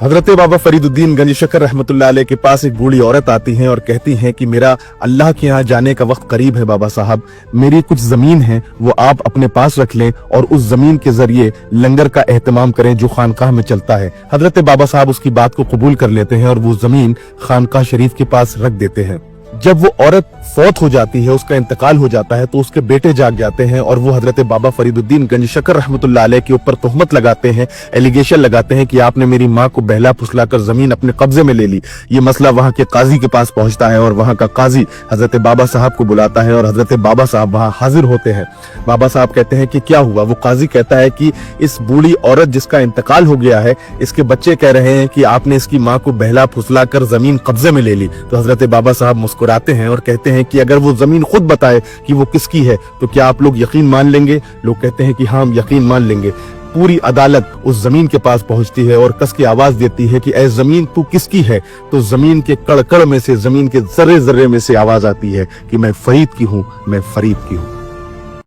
हजरत बाबा फरीदुद्दीन गंज शकर रहमतुल्लाह अलैह के पास एक बूढ़ी औरत आती हैं और कहती हैं कि मेरा अल्लाह के यहाँ जाने का वक्त करीब है बाबा साहब, मेरी कुछ जमीन है वो आप अपने पास रख लें और उस जमीन के जरिए लंगर का एहतमाम करें जो खानकाह में चलता है। हजरत बाबा साहब उसकी बात को कबूल कर लेते हैं और वो जमीन खानकाह शरीफ के पास रख देते हैं। जब वो औरत फौत हो जाती है, उसका इंतकाल हो जाता है, तो उसके बेटे जाग जाते हैं और वो हजरत बाबा फरीदुद्दीन गंज शकर रहमतुल्लाह अलैह के ऊपर तोहमत लगाते हैं, एलिगेशन लगाते हैं कि आपने मेरी माँ को बहला फुसलाकर जमीन अपने कब्जे में ले ली। ये मसला वहाँ के काजी के पास पहुंचता है और वहाँ का काजी हजरत बाबा साहब को बुलाता है और हजरत बाबा साहब वहाँ हाजिर होते हैं। बाबा साहब कहते हैं कि क्या हुआ? वो काजी कहता है कि इस बूढ़ी औरत जिसका इंतकाल हो गया है, इसके बच्चे कह रहे हैं कि आपने इसकी माँ को बहला फुसलाकर जमीन कब्जे में ले ली। तो हजरत बाबा साहब मुस्कुराते हैं और कहते हैं कि अगर वो जमीन खुद बताए कि वो किसकी है तो क्या आप लोग यकीन मान लेंगे? लोग कहते हैं कि हाँ, हम यकीन मान लेंगे। पूरी अदालत उस जमीन के पास पहुंचती है और कस की आवाज देती है कि ऐ जमीन तू किसकी है? तो जमीन के कड़कड़ में से, जमीन के जर्रे जर्रे में से आवाज आती है कि मैं फरीद की हूँ, मैं फरीद की हूँ।